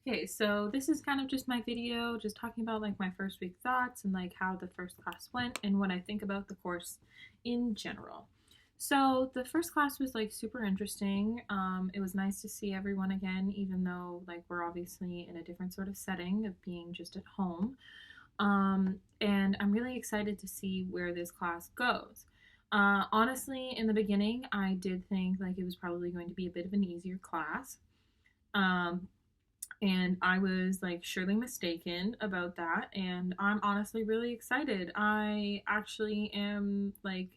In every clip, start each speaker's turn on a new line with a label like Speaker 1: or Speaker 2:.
Speaker 1: Okay, so this is kind of just my video, just talking about like my first week thoughts and like how the first class went and what I think about the course in general. So the first class was like super interesting. It was nice to see everyone again, even though like we're obviously in a different sort of setting of being just at home. And I'm really excited to see where this class goes. Honestly, in the beginning, I did think like it was probably going to be a bit of an easier class. Um, and I was like surely mistaken about that. And I'm honestly really excited. I actually am like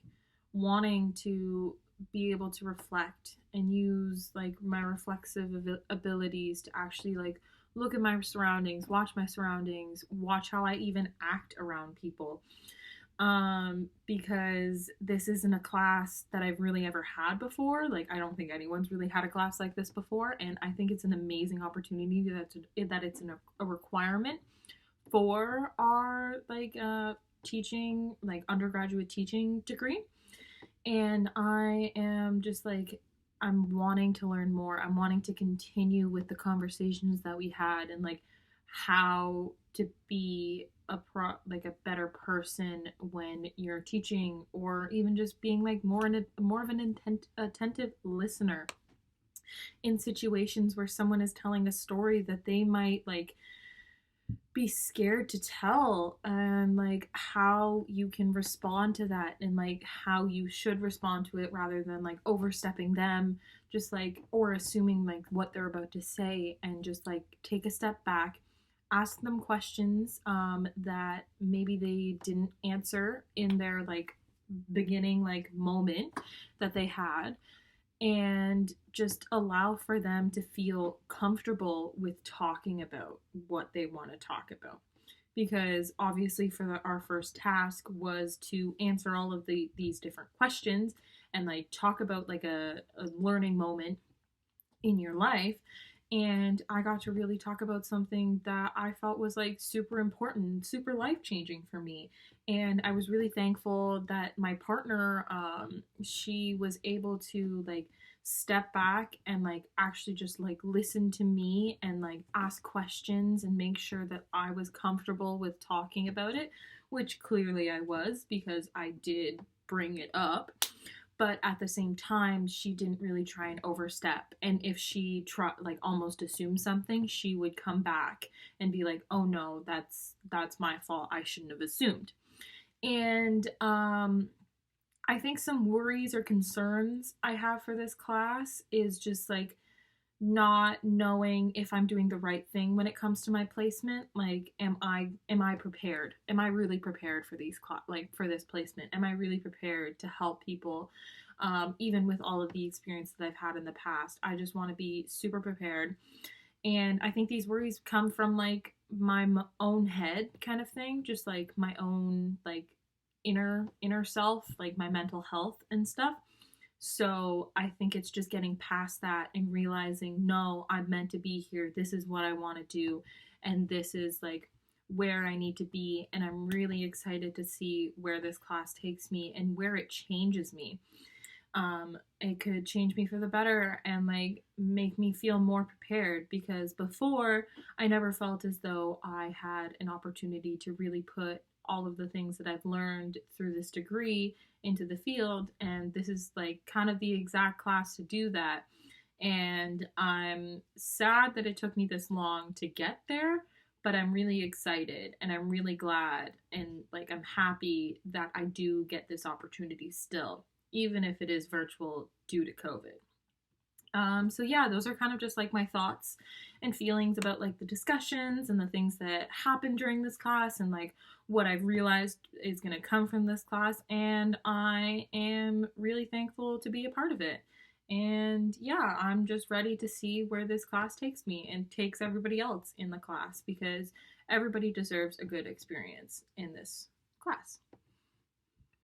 Speaker 1: wanting to be able to reflect and use like my reflexive abilities to actually like look at my surroundings, watch how I even act around people, because this isn't a class that I've really ever had before. Like, I don't think anyone's really had a class like this before, and I think it's an amazing opportunity that it's a requirement for our teaching, like undergraduate teaching degree. And I am just like, I'm wanting to learn more. I'm wanting to continue with the conversations that we had and like how to be like a better person when you're teaching, or even just being like more of an attentive listener in situations where someone is telling a story that they might like be scared to tell, and like how you can respond to that and like how you should respond to it rather than like overstepping them, just like, or assuming like what they're about to say, and just like take a step back, ask them questions that maybe they didn't answer in their like beginning like moment that they had, and just allow for them to feel comfortable with talking about what they want to talk about. Because obviously, our first task was to answer all of these different questions and like talk about like a learning moment in your life. And I got to really talk about something that I felt was like super important, super life changing for me. And I was really thankful that my partner, she was able to like step back and like actually just like listen to me and like ask questions and make sure that I was comfortable with talking about it, which clearly I was because I did bring it up. But at the same time, she didn't really try and overstep. And if she like almost assumed something, she would come back and be like, "Oh no, that's my fault. I shouldn't have assumed." And I think some worries or concerns I have for this class is just like not knowing if I'm doing the right thing when it comes to my placement. Like, am I prepared? Am I really prepared for like for this placement? Am I really prepared to help people? Even with all of the experience that I've had in the past, I just want to be super prepared. And I think these worries come from like my own head kind of thing, just like my own like inner self, like my mental health and stuff. So I think it's just getting past that and realizing, no, I'm meant to be here. This is what I want to do. And this is like where I need to be. And I'm really excited to see where this class takes me and where it changes me. It could change me for the better and like make me feel more prepared, because before I never felt as though I had an opportunity to really put all of the things that I've learned through this degree into the field, and this is like kind of the exact class to do that. And I'm sad that it took me this long to get there, but I'm really excited and I'm really glad, and like I'm happy that I do get this opportunity still, even if it is virtual due to COVID. So yeah, those are kind of just like my thoughts and feelings about like the discussions and the things that happened during this class, and like what I've realized is going to come from this class. And I am really thankful to be a part of it. And yeah, I'm just ready to see where this class takes me and takes everybody else in the class, because everybody deserves a good experience in this class.